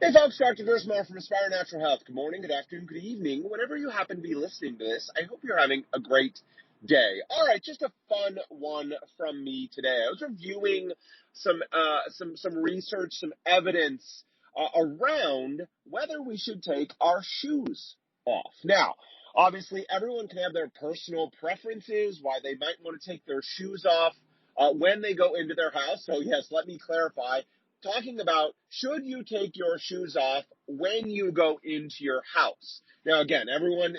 Hey folks, Dr. Gerstmar from Aspire Natural Health. Good morning, good afternoon, good evening. Whenever you happen to be listening to this, I hope you're having a great day. All right, just a fun one from me today. I was reviewing some research, some evidence around whether we should take our shoes off. Now, obviously, everyone can have their personal preferences, why they might want to take their shoes off when they go into their house. So yes, let me clarify. Talking about, should you take your shoes off when you go into your house? Now, again, everyone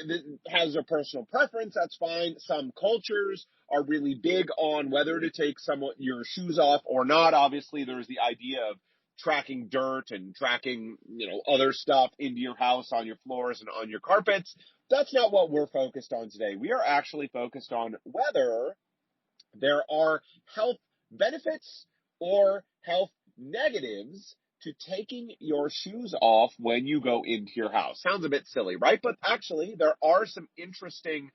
has their personal preference. That's fine. Some cultures are really big on whether to take your shoes off or not. Obviously, there's the idea of tracking dirt and tracking, other stuff into your house, on your floors and on your carpets. That's not what we're focused on today. We are actually focused on whether there are health benefits or health negatives to taking your shoes off when you go into your house. Sounds a bit silly, right? But actually, there is some interesting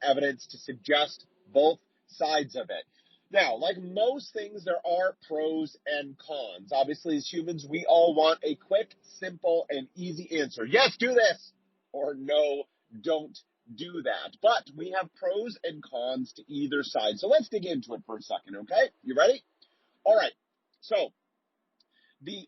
evidence to suggest both sides of it. Now, like most things, there are pros and cons. Obviously, as humans, we all want a quick, simple, and easy answer. Yes, do this, or no, don't do that. But we have pros and cons to either side. So let's dig into it for a second, okay? You ready? All right. So the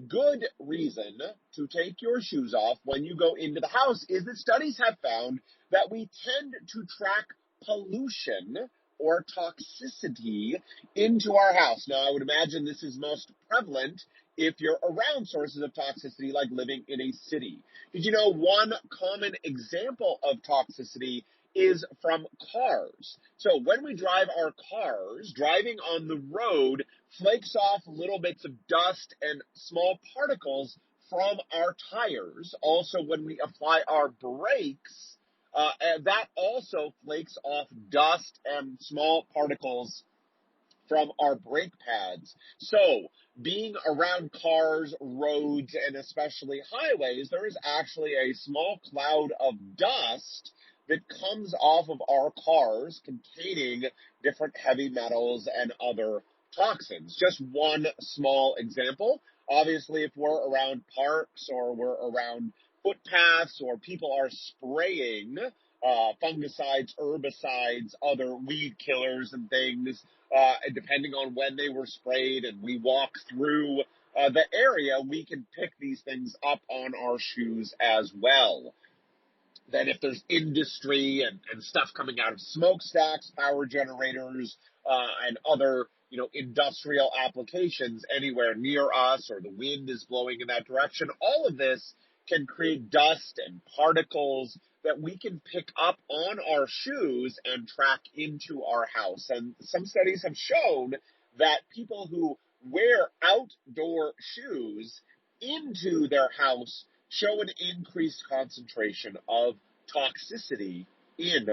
good reason to take your shoes off when you go into the house is that studies have found that we tend to track pollution or toxicity into our house. Now, I would imagine this is most prevalent if you're around sources of toxicity, like living in a city. Did you know one common example of toxicity is from cars? So when we drive our cars, driving on the road flakes off little bits of dust and small particles from our tires. Also, when we apply our brakes, and that also flakes off dust and small particles from our brake pads. So, being around cars, roads, and especially highways, there is actually a small cloud of dust that comes off of our cars containing different heavy metals and other toxins. Just one small example. Obviously, if we're around parks or we're around footpaths or people are spraying fungicides, herbicides, other weed killers and things, depending on when they were sprayed, and we walk through the area, we can pick these things up on our shoes as well. Then if there's industry and stuff coming out of smokestacks, power generators, and other, industrial applications anywhere near us, or the wind is blowing in that direction, all of this can create dust and particles that we can pick up on our shoes and track into our house. And some studies have shown that people who wear outdoor shoes into their house show an increased concentration of toxicity in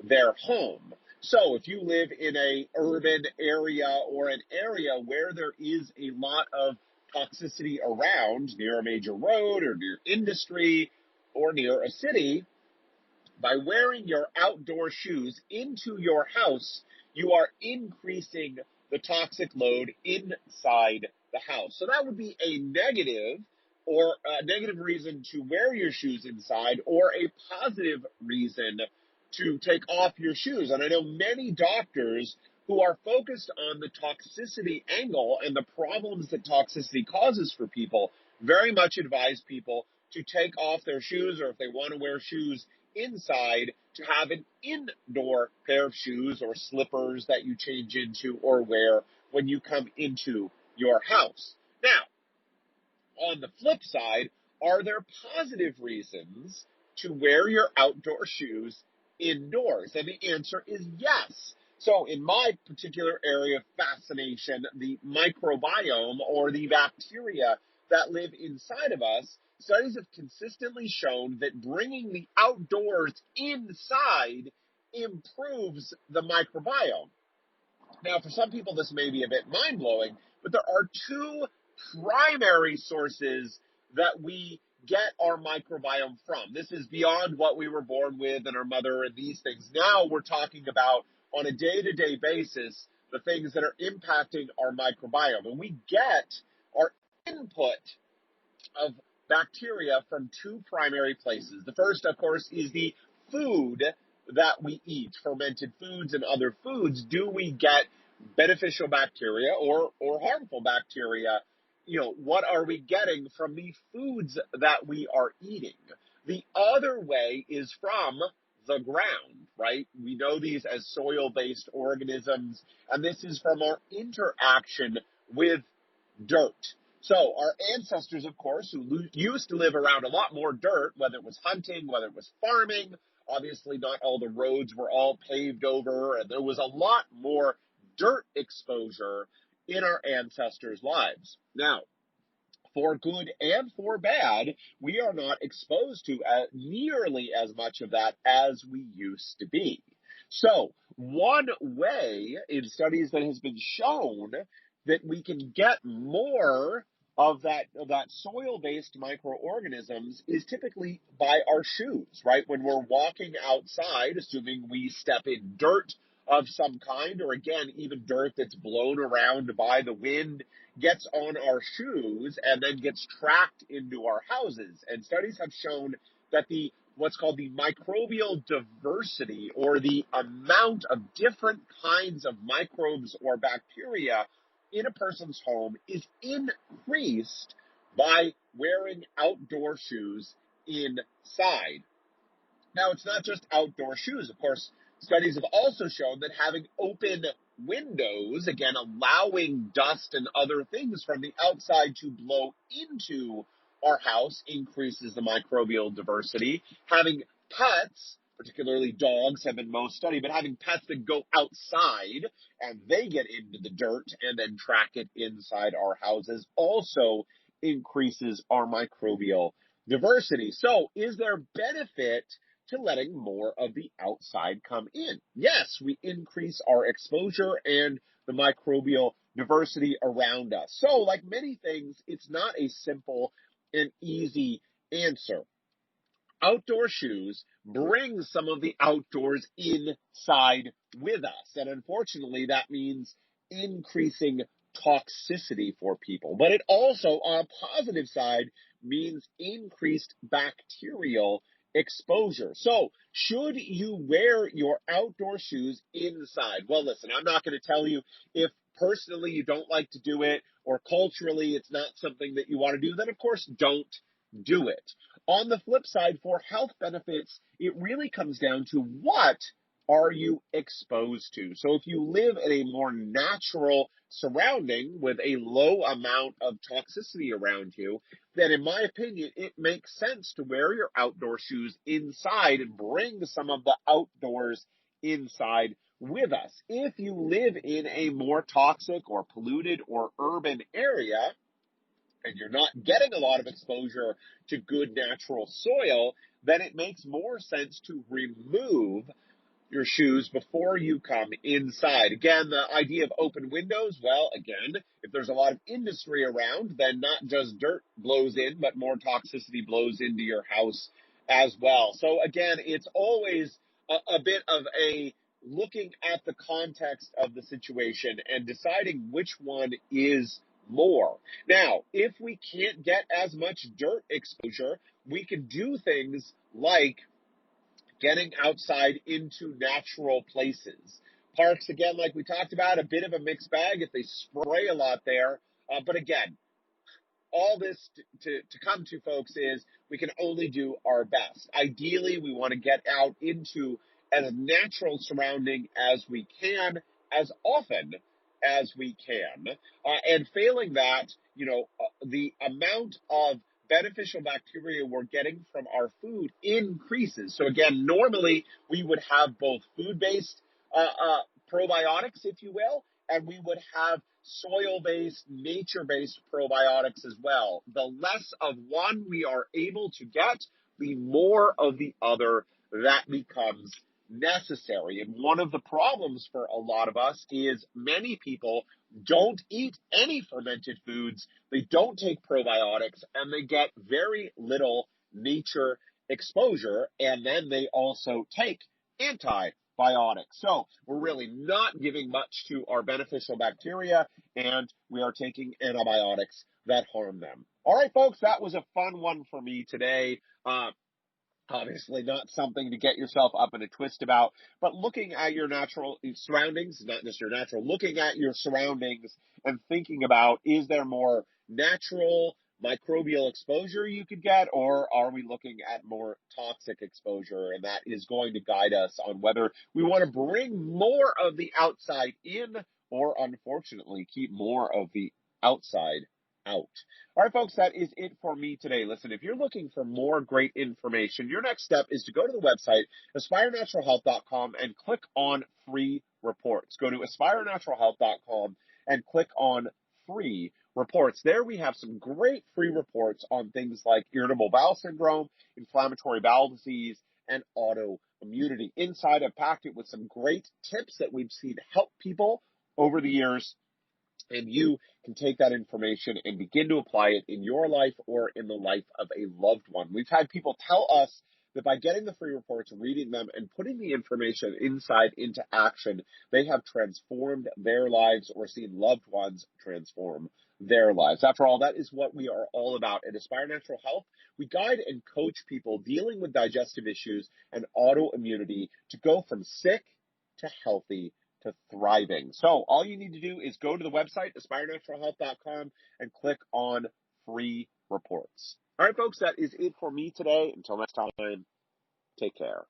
their home. So if you live in a urban area or an area where there is a lot of toxicity around, near a major road or near industry or near a city, by wearing your outdoor shoes into your house, you are increasing the toxic load inside the house. So that would be a negative, or a negative reason to wear your shoes inside, or a positive reason to take off your shoes. And I know many doctors who are focused on the toxicity angle and the problems that toxicity causes for people very much advise people to take off their shoes, or if they want to wear shoes inside, to have an indoor pair of shoes or slippers that you change into or wear when you come into your house. Now, on the flip side, are there positive reasons to wear your outdoor shoes indoors? And the answer is yes. So in my particular area of fascination, the microbiome, or the bacteria that live inside of us, studies have consistently shown that bringing the outdoors inside improves the microbiome. Now, for some people, this may be a bit mind-blowing, but there are two primary sources that we get our microbiome from. This is beyond what we were born with and our mother and these things. Now we're talking about, on a day-to-day basis, the things that are impacting our microbiome. And we get our input of bacteria from two primary places. The first, of course, is the food that we eat, fermented foods and other foods. Do we get beneficial bacteria or harmful bacteria? What are we getting from the foods that we are eating? The other way is from the ground, right? We know these as soil-based organisms, and this is from our interaction with dirt. So our ancestors, of course, who used to live around a lot more dirt, whether it was hunting, whether it was farming, obviously not all the roads were all paved over, and there was a lot more dirt exposure in our ancestors' lives. Now, for good and for bad, we are not exposed to nearly as much of that as we used to be. So one way in studies that has been shown that we can get more of that soil-based microorganisms is typically by our shoes, right? When we're walking outside, assuming we step in dirt of some kind, or again, even dirt that's blown around by the wind, gets on our shoes and then gets tracked into our houses. And studies have shown that what's called the microbial diversity, or the amount of different kinds of microbes or bacteria in a person's home, is increased by wearing outdoor shoes inside. Now, it's not just outdoor shoes. Of course, studies have also shown that having open windows, again, allowing dust and other things from the outside to blow into our house, increases the microbial diversity. Having pets, particularly dogs have been most studied, but having pets that go outside and they get into the dirt and then track it inside our houses also increases our microbial diversity. So is there benefit to letting more of the outside come in? Yes, we increase our exposure and the microbial diversity around us. So like many things, it's not a simple and easy answer. Outdoor shoes bring some of the outdoors inside with us. And unfortunately, that means increasing toxicity for people. But it also, on a positive side, means increased bacterial exposure. So, should you wear your outdoor shoes inside? Well, listen, I'm not going to tell you if personally you don't like to do it or culturally it's not something that you want to do, then of course don't do it. On the flip side, for health benefits, it really comes down to what are you exposed to? So if you live in a more natural surrounding with a low amount of toxicity around you, then in my opinion, it makes sense to wear your outdoor shoes inside and bring some of the outdoors inside with us. If you live in a more toxic or polluted or urban area, and you're not getting a lot of exposure to good natural soil, then it makes more sense to remove your shoes before you come inside. Again, the idea of open windows, well, again, if there's a lot of industry around, then not just dirt blows in, but more toxicity blows into your house as well. So again, it's always a bit of a looking at the context of the situation and deciding which one is more. Now, if we can't get as much dirt exposure, we can do things like getting outside into natural places. Parks, again, like we talked about, a bit of a mixed bag if they spray a lot there. But again, all this to come to, folks, is we can only do our best. Ideally, we want to get out into as natural surrounding as we can, as often as we can. And failing that, the amount of beneficial bacteria we're getting from our food increases. So again, normally we would have both food-based probiotics, if you will, and we would have soil-based, nature-based probiotics as well. The less of one we are able to get, the more of the other that becomes necessary. And one of the problems for a lot of us is many people don't eat any fermented foods, they don't take probiotics, and they get very little nature exposure, and then they also take antibiotics. antibiotics. So we're really not giving much to our beneficial bacteria, and we are taking antibiotics that harm them. All right, folks, that was a fun one for me today. Obviously not something to get yourself up in a twist about, but looking at your natural surroundings, not just your natural, looking at your surroundings and thinking about, is there more natural microbial exposure you could get, or are we looking at more toxic exposure? And that is going to guide us on whether we want to bring more of the outside in, or unfortunately keep more of the outside out. All right, folks, that is it for me today. Listen, if you're looking for more great information, your next step is to go to the website, aspirenaturalhealth.com, and click on free reports. Go to aspirenaturalhealth.com and click on free reports. There we have some great free reports on things like irritable bowel syndrome, inflammatory bowel disease, and autoimmunity. Inside, I've packed it with some great tips that we've seen help people over the years, and you can take that information and begin to apply it in your life or in the life of a loved one. We've had people tell us that by getting the free reports, reading them, and putting the information inside into action, they have transformed their lives or seen loved ones transform their lives. After all, that is what we are all about. At Aspire Natural Health, we guide and coach people dealing with digestive issues and autoimmunity to go from sick to healthy to thriving. So all you need to do is go to the website, aspirenaturalhealth.com, and click on free reports. All right, folks, that is it for me today. Until next time, take care.